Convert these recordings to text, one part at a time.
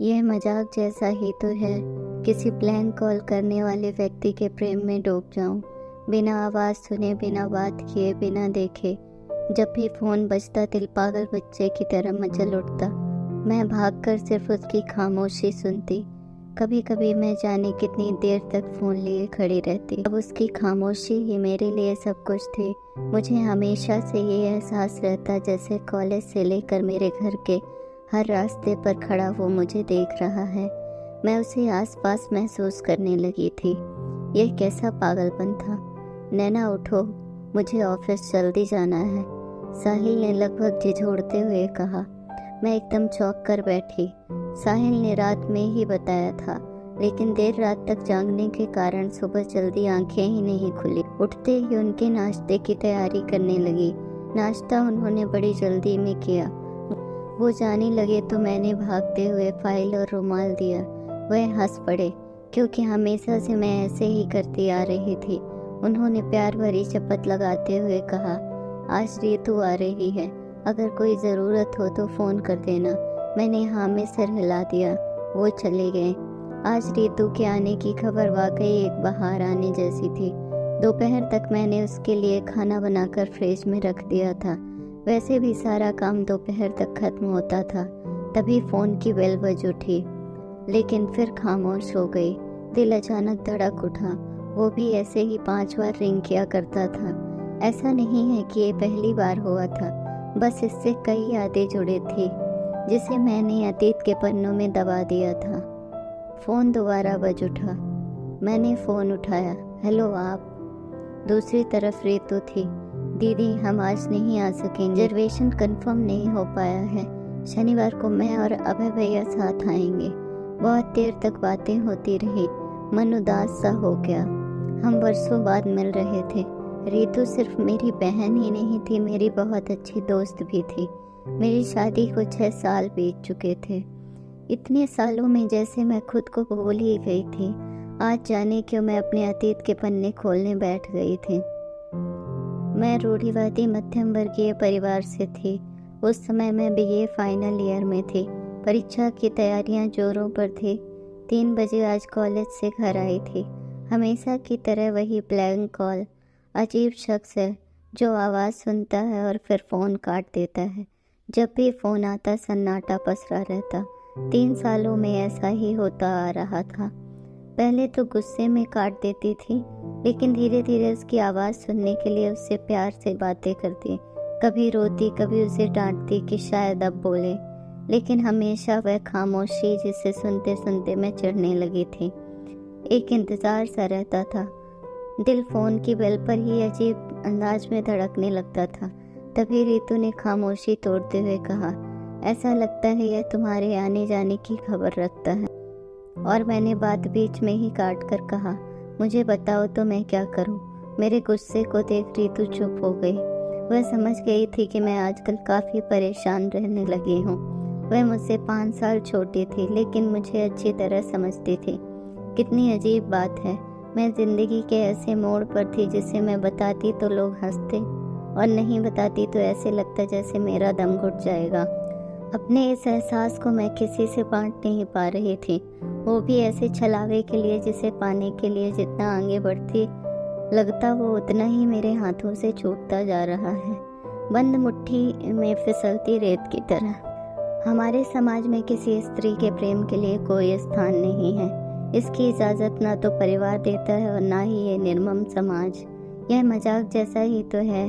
यह मजाक जैसा ही तो है। किसी ब्लैंक कॉल करने वाले व्यक्ति के प्रेम में डूब जाऊं, बिना आवाज़ सुने, बिना बात किए, बिना देखे। जब भी फ़ोन बजता दिल पागल बच्चे की तरह मचल उठता। मैं भागकर सिर्फ उसकी खामोशी सुनती। कभी कभी मैं जाने कितनी देर तक फ़ोन लिए खड़ी रहती। अब उसकी खामोशी ही मेरे लिए सब कुछ थी। मुझे हमेशा से ये एहसास रहता जैसे कॉलेज से लेकर मेरे घर के हर रास्ते पर खड़ा वो मुझे देख रहा है। मैं उसे आसपास महसूस करने लगी थी। यह कैसा पागलपन था। नैना उठो, मुझे ऑफिस जल्दी जाना है, साहिल ने लगभग झिझोड़ते हुए कहा। मैं एकदम चौंक कर बैठी। साहिल ने रात में ही बताया था, लेकिन देर रात तक जागने के कारण सुबह जल्दी आंखें ही नहीं खुली। उठते ही उनके नाश्ते की तैयारी करने लगी। नाश्ता उन्होंने बड़ी जल्दी में किया। वो जाने लगे तो मैंने भागते हुए फाइल और रुमाल दिया। वह हंस पड़े, क्योंकि हमेशा से मैं ऐसे ही करती आ रही थी। उन्होंने प्यार भरी शपथ लगाते हुए कहा, आज रितु आ रही है, अगर कोई ज़रूरत हो तो फ़ोन कर देना। मैंने हाँ में सिर हिला दिया। वो चले गए। आज रितु के आने की खबर वाकई एक बहार आने जैसी थी। दोपहर तक मैंने उसके लिए खाना बनाकर फ्रिज में रख दिया था। वैसे भी सारा काम दोपहर तक खत्म होता था। तभी फ़ोन की बेल बज उठी, लेकिन फिर खामोश हो गई। दिल अचानक धड़क उठा। वो भी ऐसे ही 5 बार रिंग किया करता था। ऐसा नहीं है कि ये पहली बार हुआ था, बस इससे कई यादें जुड़ी थी जिसे मैंने अतीत के पन्नों में दबा दिया था। फ़ोन दोबारा बज उठा। मैंने फ़ोन उठाया। हेलो आप। दूसरी तरफ रितु थी। दीदी, हम आज नहीं आ सकेंगे, रिजर्वेशन कंफर्म नहीं हो पाया है। शनिवार को मैं और अभय भैया साथ आएंगे। बहुत देर तक बातें होती रही। मन उदास सा हो गया। हम वर्षों बाद मिल रहे थे। रितु सिर्फ मेरी बहन ही नहीं थी, मेरी बहुत अच्छी दोस्त भी थी। मेरी शादी को 6 साल बीत चुके थे। इतने सालों में जैसे मैं खुद को भूल ही गई थी। आज जाने क्यों मैं अपने अतीत के पन्ने खोलने बैठ गई थी। मैं रूढ़िवादी मध्यम वर्गीय परिवार से थी। उस समय मैं बीए फाइनल ईयर में थी। परीक्षा की तैयारियां जोरों पर थी। 3 बजे आज कॉलेज से घर आई थी। हमेशा की तरह वही ब्लैंक कॉल। अजीब शख्स है जो आवाज़ सुनता है और फिर फ़ोन काट देता है। जब भी फ़ोन आता सन्नाटा पसरा रहता। 3 सालों में ऐसा ही होता आ रहा था। पहले तो गुस्से में काट देती थी, लेकिन धीरे धीरे उसकी आवाज़ सुनने के लिए उससे प्यार से बातें करती। कभी रोती, कभी उसे डांटती कि शायद अब बोले, लेकिन हमेशा वह खामोशी जिसे सुनते सुनते मैं चिढ़ने लगी थी। एक इंतज़ार सा रहता था। दिल फ़ोन की बेल पर ही अजीब अंदाज में धड़कने लगता था। तभी रितु ने खामोशी तोड़ते हुए कहा, ऐसा लगता है यह तुम्हारे आने जाने की खबर रखता है। और मैंने बात बीच में ही काट कर कहा, मुझे बताओ तो मैं क्या करूं। मेरे गुस्से को देख रितु चुप हो गई। वह समझ गई थी कि मैं आजकल काफ़ी परेशान रहने लगी हूँ। वह मुझसे 5 साल छोटी थी, लेकिन मुझे अच्छी तरह समझती थी। कितनी अजीब बात है, मैं ज़िंदगी के ऐसे मोड़ पर थी जिसे मैं बताती तो लोग हंसते, और नहीं बताती तो ऐसे लगता जैसे मेरा दम घुट जाएगा। अपने इस एहसास को मैं किसी से बांट नहीं पा रही थी, वो भी ऐसे छलावे के लिए जिसे पाने के लिए जितना आगे बढ़ती लगता वो उतना ही मेरे हाथों से छूटता जा रहा है, बंद मुट्ठी में फिसलती रेत की तरह। हमारे समाज में किसी स्त्री के प्रेम के लिए कोई स्थान नहीं है। इसकी इजाज़त ना तो परिवार देता है और ना ही ये निर्मम समाज। यह मजाक जैसा ही तो है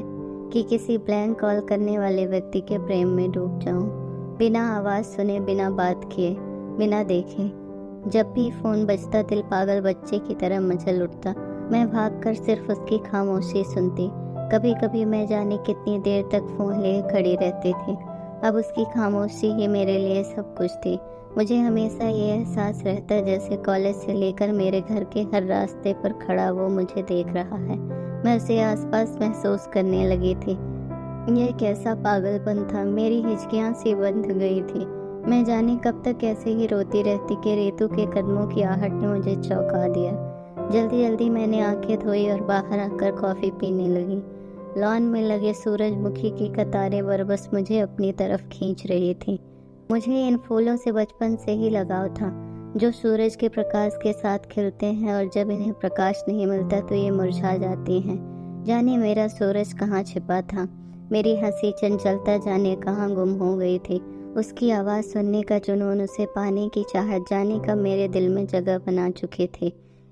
कि किसी ब्लैंक कॉल करने वाले व्यक्ति के प्रेम में डूब जाऊं, बिना आवाज़ सुने, बिना बात किए, बिना देखे। जब भी फ़ोन बजता दिल पागल बच्चे की तरह मचल उठता। मैं भागकर सिर्फ उसकी खामोशी सुनती। कभी कभी मैं जाने कितनी देर तक फ़ोन लिए खड़ी रहती थी। अब उसकी खामोशी ही मेरे लिए सब कुछ थी। मुझे हमेशा ये एहसास रहता जैसे कॉलेज से लेकर मेरे घर के हर रास्ते पर खड़ा वो मुझे देख रहा है। मैं उसे आसपास महसूस करने लगी थी। यह कैसा पागलपन था। मेरी हिचकियाँ सी बंध गई थी। मैं जाने कब तक ऐसे ही रोती रहती कि रितु के कदमों की आहट ने मुझे चौंका दिया। जल्दी जल्दी मैंने आंखें धोई और बाहर आकर कॉफ़ी पीने लगी। लॉन में लगे सूरजमुखी की कतारें बरबस मुझे अपनी तरफ खींच रही थी। मुझे इन फूलों से बचपन से ही लगाव था, जो सूरज के प्रकाश के साथ खिलते हैं और जब इन्हें प्रकाश नहीं मिलता तो ये मुरझा जाती हैं। जाने मेरा सूरज कहाँ छिपा था, मेरी हंसी चंचलता जाने कहाँ गुम हो गई थी। उसकी आवाज़ सुनने का जुनून, उसे पाने की चाहत जाने का मेरे दिल में जगह बना चुके थे।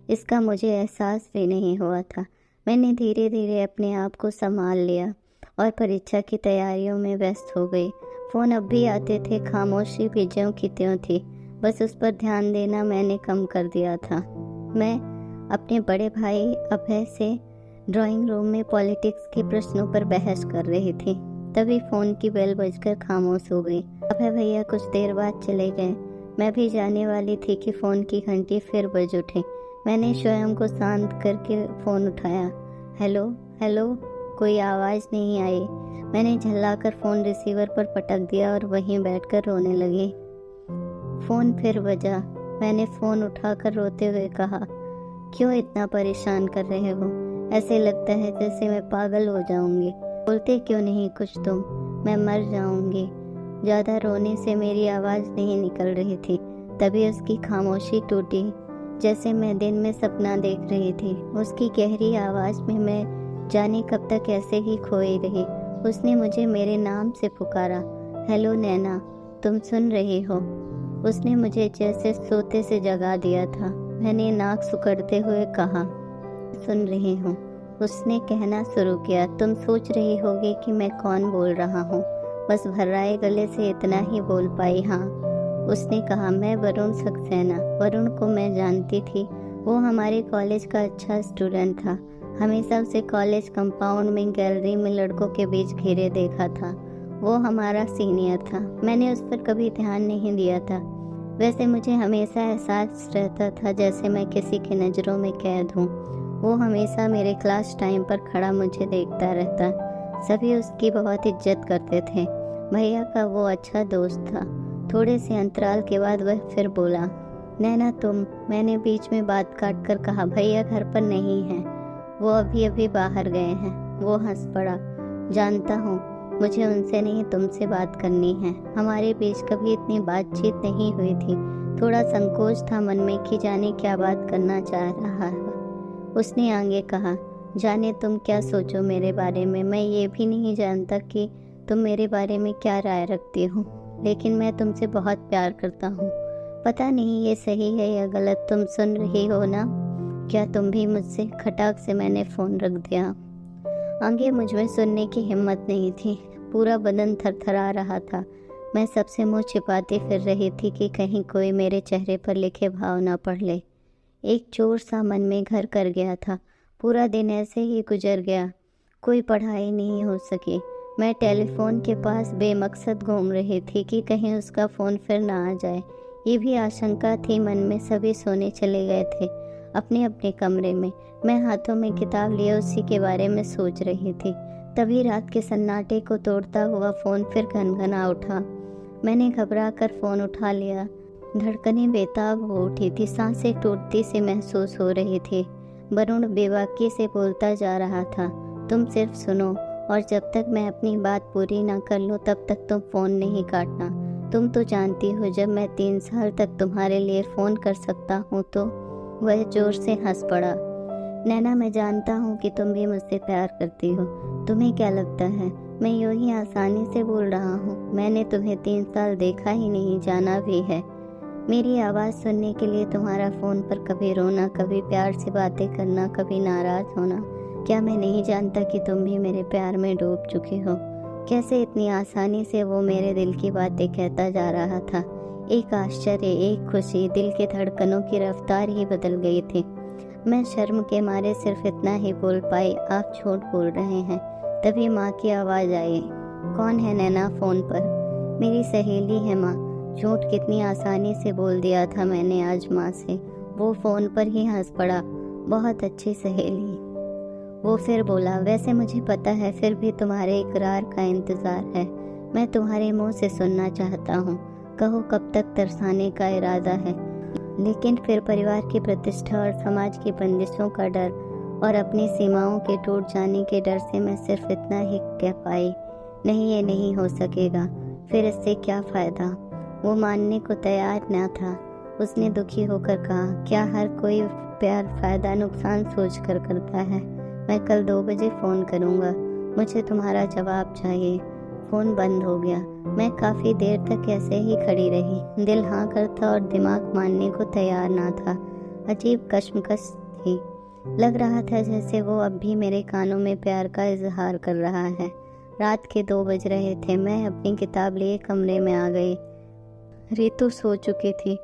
इसका मुझे एहसास भी नहीं हुआ था। मैंने धीरे धीरे अपने आप को संभाल लिया और परीक्षा की तैयारियों में व्यस्त हो गई। फ़ोन अब भी आते थे, खामोशी भी ज्यों की त्यों थी। बस उस पर ध्यान देना मैंने कम कर दिया था। मैं अपने बड़े भाई अभय से ड्राइंग रूम में पॉलिटिक्स के प्रश्नों पर बहस कर रही थी। तभी फ़ोन की बेल बजकर खामोश हो गई। अभय भैया कुछ देर बाद चले गए। मैं भी जाने वाली थी कि फ़ोन की घंटी फिर बज उठी। मैंने स्वयं को शांत करके फ़ोन उठाया। हेलो हेलो, कोई आवाज़ नहीं आई। मैंने झल्लाकर फ़ोन रिसीवर पर पटक दिया और वहीं बैठकर रोने लगी। फ़ोन फिर बजा। मैंने फ़ोन उठाकर रोते हुए कहा, क्यों इतना परेशान कर रहे हो? ऐसे लगता है जैसे मैं पागल हो जाऊंगी। बोलते क्यों नहीं कुछ तुम? मैं मर जाऊंगी। ज़्यादा रोने से मेरी आवाज़ नहीं निकल रही थी। तभी उसकी खामोशी टूटी, जैसे मैं दिन में सपना देख रही थी। उसकी गहरी आवाज़ में मैं जाने कब तक ऐसे ही खोई रही। उसने मुझे मेरे नाम से पुकारा, हेलो नैना, तुम सुन रही हो? उसने मुझे जैसे सोते से जगा दिया था। मैंने नाक सुकड़ते हुए कहा, सुन रही हूँ। उसने कहना शुरू किया, तुम सोच रही होगी कि मैं कौन बोल रहा हूँ। बस भर्राए गले से इतना ही बोल पाई, हाँ। उसने कहा, मैं वरुण सक्सेना। वरुण को मैं जानती थी। वो हमारे कॉलेज का अच्छा स्टूडेंट था। हमेशा उसे कॉलेज कंपाउंड में गैलरी में लड़कों के बीच घिरे देखा था। वो हमारा सीनियर था। मैंने उस पर कभी ध्यान नहीं दिया था। वैसे मुझे हमेशा एहसास रहता था जैसे मैं किसी की नज़रों में कैद हूँ। वो हमेशा मेरे क्लास टाइम पर खड़ा मुझे देखता रहता। सभी उसकी बहुत इज्जत करते थे। भैया का वो अच्छा दोस्त था। थोड़े से अंतराल के बाद वह फिर बोला, नैना तुम। मैंने बीच में बात काट कर कहा, भैया घर पर नहीं हैं, वो अभी अभी बाहर गए हैं। वो हंस पड़ा, जानता हूँ, मुझे उनसे नहीं तुमसे बात करनी है। हमारे बीच कभी इतनी बातचीत नहीं हुई थी। थोड़ा संकोच था मन में कि जाने क्या बात करना चाह रहा है। उसने आगे कहा, जाने तुम क्या सोचो मेरे बारे में। मैं ये भी नहीं जानता कि तुम मेरे बारे में क्या राय रखती हो, लेकिन मैं तुमसे बहुत प्यार करता हूँ। पता नहीं ये सही है या गलत, तुम सुन रही हो ना? क्या तुम भी मुझसे? खटाक से मैंने फ़ोन रख दिया। आगे मुझ में सुनने की हिम्मत नहीं थी। पूरा बदन थरथरा रहा था। मैं सबसे मुंह छिपाती फिर रही थी कि कहीं कोई मेरे चेहरे पर लिखे भाव ना पढ़ ले। एक चोर सा मन में घर कर गया था। पूरा दिन ऐसे ही गुजर गया। कोई पढ़ाई नहीं हो सकी। मैं टेलीफोन के पास बेमकसद घूम रही थी कि कहीं उसका फ़ोन फिर ना आ जाए। ये भी आशंका थी मन में। सभी सोने चले गए थे अपने अपने कमरे में। मैं हाथों में किताब लिए उसी के बारे में सोच रही थी। तभी रात के सन्नाटे को तोड़ता हुआ फ़ोन फिर घनघना उठा। मैंने घबरा कर फ़ोन उठा लिया। धड़कनें बेताब हो उठी थी, सांसें टूटती सी महसूस हो रही थी। वरुण बेबाकी से बोलता जा रहा था, तुम सिर्फ सुनो और जब तक मैं अपनी बात पूरी ना कर लूँ तब तक तुम फ़ोन नहीं काटना। तुम तो जानती हो जब मैं 3 साल तक तुम्हारे लिए फ़ोन कर सकता हूँ तो। वह जोर से हंस पड़ा। नैना, मैं जानता हूँ कि तुम भी मुझसे प्यार करती हो। तुम्हें क्या लगता है मैं यूं ही आसानी से बोल रहा हूँ? मैंने तुम्हें 3 साल देखा ही नहीं, जाना भी है। मेरी आवाज़ सुनने के लिए तुम्हारा फ़ोन पर कभी रोना, कभी प्यार से बातें करना, कभी नाराज़ होना। क्या मैं नहीं जानता कि तुम भी मेरे प्यार में डूब चुकी हो? कैसे इतनी आसानी से वो मेरे दिल की बातें कहता जा रहा था। एक आश्चर्य, एक खुशी, दिल के धड़कनों की रफ्तार ही बदल गई थी। मैं शर्म के मारे सिर्फ इतना ही बोल पाई, आप झूठ बोल रहे हैं। तभी माँ की आवाज़ आई। कौन है नैना फ़ोन पर? मेरी सहेली है माँ। झूठ कितनी आसानी से बोल दिया था मैंने आज माँ से। वो फ़ोन पर ही हंस पड़ा। बहुत अच्छी सहेली। वो फिर बोला, वैसे मुझे पता है, फिर भी तुम्हारे इकरार का इंतज़ार है। मैं तुम्हारे मुंह से सुनना चाहता हूँ। कहो कब तक तरसाने का इरादा है? लेकिन फिर परिवार की प्रतिष्ठा और समाज की बंदिशों का डर और अपनी सीमाओं के टूट जाने के डर से मैं सिर्फ इतना ही कह पाई, नहीं ये नहीं हो सकेगा। फिर इससे क्या फ़ायदा? वो मानने को तैयार न था। उसने दुखी होकर कहा, क्या हर कोई प्यार फ़ायदा नुकसान सोच कर करता है? मैं कल 2 बजे फ़ोन करूँगा, मुझे तुम्हारा जवाब चाहिए। फ़ोन बंद हो गया। मैं काफ़ी देर तक ऐसे ही खड़ी रही। दिल हाँ करता और दिमाग मानने को तैयार ना था। अजीब कश्मकश थी। लग रहा था जैसे वो अब भी मेरे कानों में प्यार का इजहार कर रहा है। रात के 2 बज रहे थे। मैं अपनी किताब लिए कमरे में आ गई। रितु सो चुकी थी।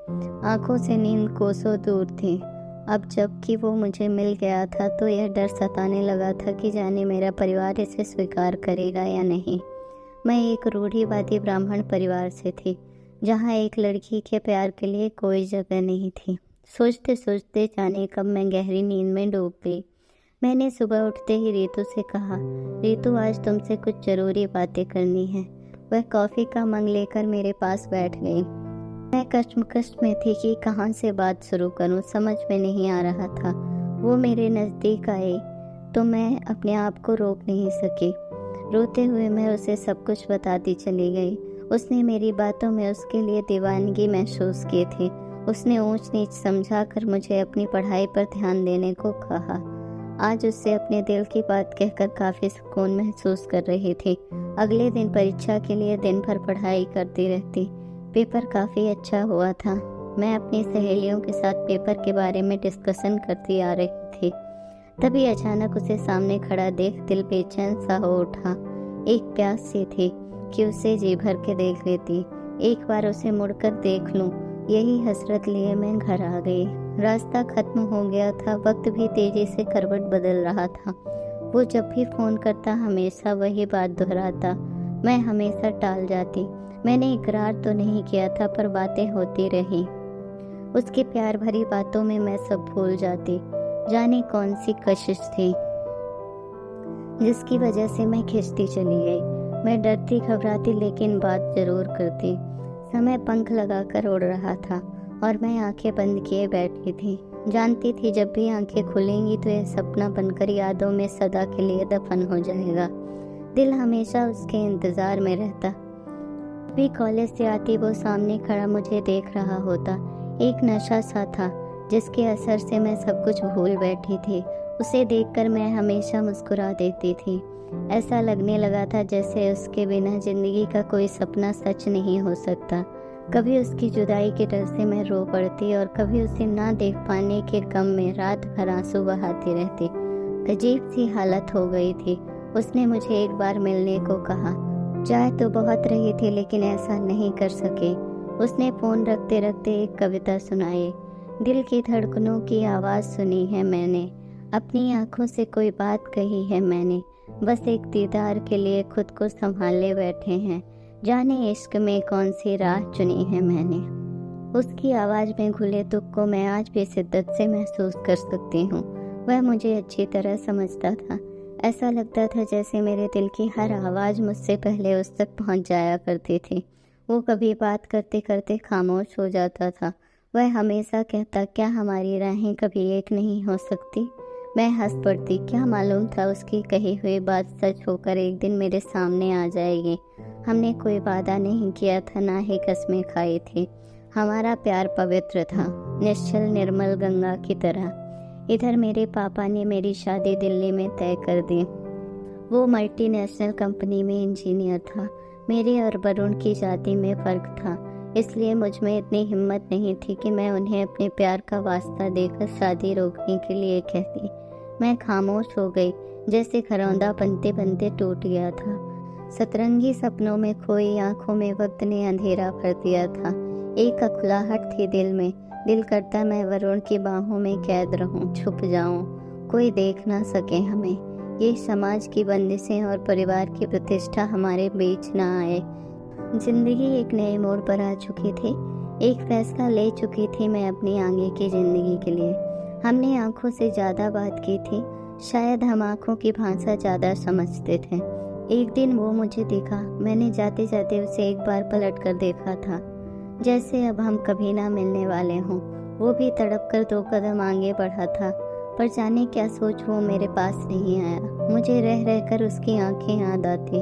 आंखों से नींद कोसों दूर थी। अब जबकि वो मुझे मिल गया था तो यह डर सताने लगा था कि जाने मेरा परिवार इसे स्वीकार करेगा या नहीं। मैं एक रूढ़िवादी ब्राह्मण परिवार से थी, जहाँ एक लड़की के प्यार के लिए कोई जगह नहीं थी। सोचते सोचते जाने कब मैं गहरी नींद में डूब गई। मैंने सुबह उठते ही रितु से कहा, रितु आज तुमसे कुछ ज़रूरी बातें करनी है। वह कॉफ़ी का मग लेकर मेरे पास बैठ गई। मैं कश्मकश में थी कि कहाँ से बात शुरू करूँ, समझ में नहीं आ रहा था। वो मेरे नज़दीक आई तो मैं अपने आप को रोक नहीं सकी। रोते हुए मैं उसे सब कुछ बताती चली गई। उसने मेरी बातों में उसके लिए दीवानगी महसूस की थी। उसने ऊंच नीच समझाकर मुझे अपनी पढ़ाई पर ध्यान देने को कहा। आज उससे अपने दिल की बात कहकर काफ़ी सुकून महसूस कर रही थी। अगले दिन परीक्षा के लिए दिन भर पढ़ाई करती रहती। पेपर काफ़ी अच्छा हुआ था। मैं अपनी सहेलियों के साथ पेपर के बारे में डिस्कशन करती आ रही थी। तभी अचानक उसे सामने खड़ा देख दिल बेचैन सा हो उठा। एक प्यास सी थी कि उसे जी भर के देख लेती, एक बार उसे मुड़कर देख लूं। यही हसरत लिए मैं घर आ गई। रास्ता खत्म हो गया था। वक्त भी तेजी से करवट बदल रहा था। वो जब भी फ़ोन करता हमेशा वही बात दोहराता। मैं हमेशा टाल जाती। मैंने इकरार तो नहीं किया था पर बातें होती रही। उसकी प्यार भरी बातों में मैं सब भूल जाती। जाने कौन सी कशिश थी जिसकी वजह से मैं खिंचती चली गई। मैं डरती घबराती लेकिन बात जरूर करती। समय पंख लगाकर उड़ रहा था और मैं आंखें बंद किए बैठी थी। जानती थी जब भी आंखें खुलेंगी तो यह सपना बनकर यादों में सदा के लिए दफन हो जाएगा। दिल हमेशा उसके इंतजार में रहता। भी कॉलेज से आती वो सामने खड़ा मुझे देख रहा होता। एक नशा सा था जिसके असर से मैं सब कुछ भूल बैठी थी। उसे देखकर मैं हमेशा मुस्कुरा देती थी। ऐसा लगने लगा था जैसे उसके बिना जिंदगी का कोई सपना सच नहीं हो सकता। कभी उसकी जुदाई के डर से मैं रो पड़ती और कभी उसे ना देख पाने के गम में रात भर आंसू बहाती रहती। अजीब सी हालत हो गई थी। उसने मुझे एक बार मिलने को कहा। चाह तो बहुत रही थी लेकिन ऐसा नहीं कर सके। उसने फ़ोन रखते रखते एक कविता सुनाई। दिल की धड़कनों की आवाज़ सुनी है मैंने, अपनी आँखों से कोई बात कही है मैंने, बस एक दीदार के लिए खुद को संभाले बैठे हैं, जाने इश्क में कौन सी राह चुनी है मैंने। उसकी आवाज़ में घुले दुख को मैं आज भी शिद्दत से महसूस कर सकती हूँ। वह मुझे अच्छी तरह समझता था। ऐसा लगता था जैसे मेरे दिल की हर आवाज़ मुझसे पहले उस तक पहुँच जाया करती थी। वो कभी बात करते करते खामोश हो जाता था। वह हमेशा कहता, क्या हमारी राहें कभी एक नहीं हो सकती? मैं हंस पड़ती। क्या मालूम था उसकी कही हुई बात सच होकर एक दिन मेरे सामने आ जाएगी। हमने कोई वादा नहीं किया था, ना ही कसमें खाई थी। हमारा प्यार पवित्र था, निश्चल निर्मल गंगा की तरह। इधर मेरे पापा ने मेरी शादी दिल्ली में तय कर दी। वो मल्टीनेशनल कंपनी में इंजीनियर था। मेरे और वरुण की शादी में फ़र्क था, इसलिए मुझ में इतनी हिम्मत नहीं थी कि मैं उन्हें अपने प्यार का वास्ता देकर शादी रोकने के लिए कहती। मैं खामोश हो गई, जैसे घरौंदा बनते बनते टूट गया था। सतरंगी सपनों में खोई आंखों में वक्त ने अंधेरा भर दिया था। एक अकुलाहट थी दिल में। दिल करता मैं वरुण की बाहों में कैद रहूं, छुप जाऊं, कोई देख ना सके हमें। ये समाज की बंदिशें और परिवार की प्रतिष्ठा हमारे बीच ना आए। जिंदगी एक नए मोड़ पर आ चुकी थी। एक फैसला ले चुकी थी मैं अपनी आगे की जिंदगी के लिए। हमने आंखों से ज़्यादा बात की थी। शायद हम आंखों की भाषा ज़्यादा समझते थे। एक दिन वो मुझे दिखा। मैंने जाते जाते उसे एक बार पलट कर देखा था, जैसे अब हम कभी ना मिलने वाले हों। वो भी तड़प कर 2 कदम आगे बढ़ा था, पर जाने क्या सोच वो मेरे पास नहीं आया। मुझे रह रहकर उसकी आंखें याद आती।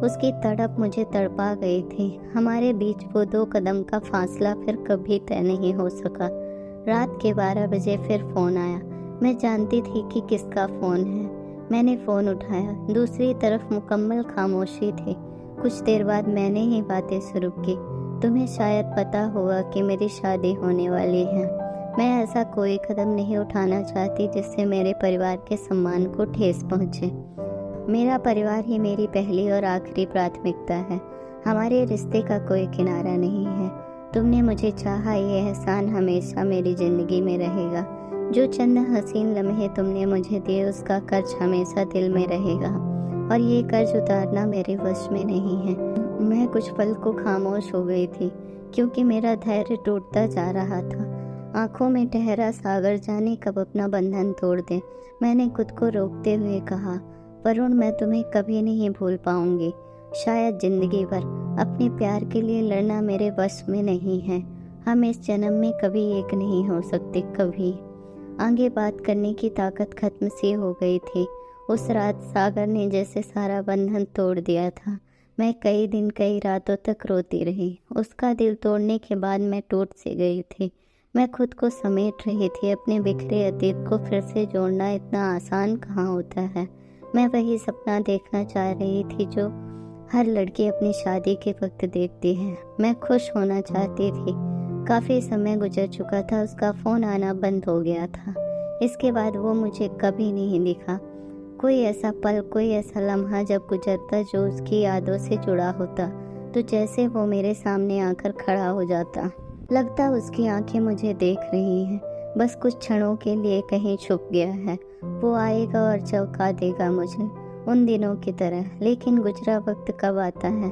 उसकी तड़प मुझे तड़पा गई थी। हमारे बीच वो 2 कदम का फासला फिर कभी तय नहीं हो सका। रात के 12 बजे फिर फ़ोन आया। मैं जानती थी कि किसका फ़ोन है। मैंने फ़ोन उठाया। दूसरी तरफ मुकम्मल खामोशी थी। कुछ देर बाद मैंने ही बातें शुरू की। तुम्हें शायद पता होगा कि मेरी शादी होने वाली है। मैं ऐसा कोई कदम नहीं उठाना चाहती जिससे मेरे परिवार के सम्मान को ठेस पहुँचे। मेरा परिवार ही मेरी पहली और आखिरी प्राथमिकता है। हमारे रिश्ते का कोई किनारा नहीं है। तुमने मुझे चाहा, ये एहसान हमेशा मेरी ज़िंदगी में रहेगा। जो चंद हसीन लम्हे तुमने मुझे दिए उसका कर्ज हमेशा दिल में रहेगा, और ये कर्ज उतारना मेरे वश में नहीं है। मैं कुछ पल को खामोश हो गई थी, क्योंकि मेरा धैर्य टूटता जा रहा था। आंखों में ठहरा सागर जाने कब अपना बंधन तोड़ दे। मैंने खुद को रोकते हुए कहा, वरुण, मैं तुम्हें कभी नहीं भूल पाऊंगी, शायद जिंदगी भर। अपने प्यार के लिए लड़ना मेरे वश में नहीं है। हम इस जन्म में कभी एक नहीं हो सकते, कभी। आगे बात करने की ताकत खत्म सी हो गई थी। उस रात सागर ने जैसे सारा बंधन तोड़ दिया था। मैं कई दिन कई रातों तक रोती रही। उसका दिल तोड़ने के बाद मैं टूट सी गई थी। मैं खुद को समेट रही थी। अपने बिखरे अतीत को फिर से जोड़ना इतना आसान कहाँ होता है। मैं वही सपना देखना चाह रही थी जो हर लड़की अपनी शादी के वक्त देखती है। मैं खुश होना चाहती थी। काफ़ी समय गुजर चुका था। उसका फ़ोन आना बंद हो गया था। इसके बाद वो मुझे कभी नहीं दिखा। कोई ऐसा पल, कोई ऐसा लम्हा जब गुजरता जो उसकी यादों से जुड़ा होता, तो जैसे वो मेरे सामने आकर खड़ा हो जाता। लगता उसकी आंखें मुझे देख रही हैं, बस कुछ क्षणों के लिए कहीं छुप गया है। वो आएगा और चौंका देगा मुझे, उन दिनों की तरह। लेकिन गुजरा वक्त कब आता है?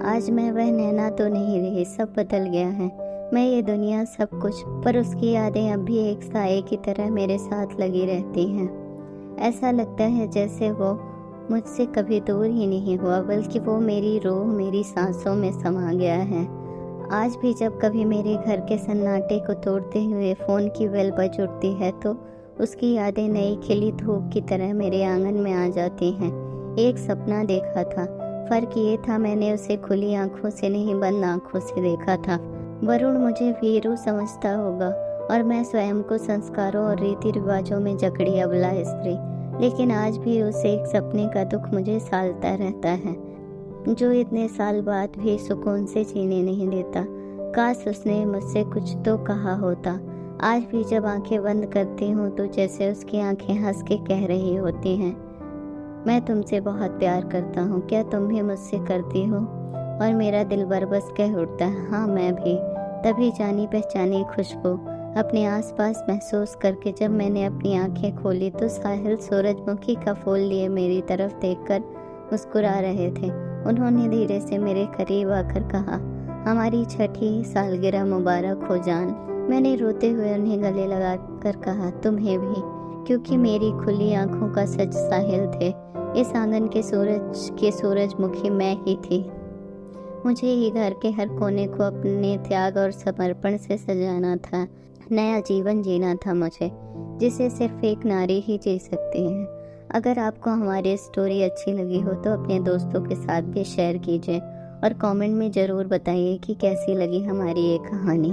आज मैं वह नैना तो नहीं रही, सब बदल गया है। मैं ये दुनिया सब कुछ, पर उसकी यादें अब भी एक साए की तरह मेरे साथ लगी रहती हैं। ऐसा लगता है जैसे वो मुझसे कभी दूर ही नहीं हुआ, बल्कि वो मेरी रूह, मेरी सांसों में समा गया है। आज भी जब कभी मेरे घर के सन्नाटे को तोड़ते हुए फ़ोन की बेल बज उठती है, तो उसकी यादें नई खिली धूप की तरह मेरे आंगन में आ जाती हैं। एक सपना देखा था, फ़र्क ये था मैंने उसे खुली आंखों से नहीं, बंद आंखों से देखा था। वरुण मुझे वीरू समझता होगा, और मैं स्वयं को संस्कारों और रीति रिवाजों में जकड़ी अबला स्त्री। लेकिन आज भी उसे एक सपने का दुख मुझे सालता रहता है, जो इतने साल बाद भी सुकून से जीने नहीं देता। काश उसने मुझसे कुछ तो कहा होता। आज भी जब आंखें बंद करती हूँ तो जैसे उसकी आंखें हंस के कह रही होती हैं, मैं तुमसे बहुत प्यार करता हूँ, क्या तुम भी मुझसे करती हो? और मेरा दिल बरबस कह उठता है, हाँ मैं भी। तभी जानी पहचानी खुशबू अपने आसपास महसूस करके जब मैंने अपनी आंखें खोली, तो साहिल सूरजमुखी का फूल लिए मेरी तरफ देखकर मुस्कुरा रहे थे। उन्होंने धीरे से मेरे करीब आकर कहा, हमारी छठी सालगिरह मुबारक हो जान। मैंने रोते हुए उन्हें गले लगाकर कहा, तुम्हें भी, क्योंकि मेरी खुली आंखों का सच साहिल थे। इस आंगन के सूरजमुखी मैं ही थी। मुझे ही घर के हर कोने को अपने त्याग और समर्पण से सजाना था। नया जीवन जीना था मुझे, जिसे सिर्फ एक नारी ही जी सकती है। अगर आपको हमारी स्टोरी अच्छी लगी हो तो अपने दोस्तों के साथ भी शेयर कीजिए, और कमेंट में ज़रूर बताइए कि कैसी लगी हमारी ये कहानी।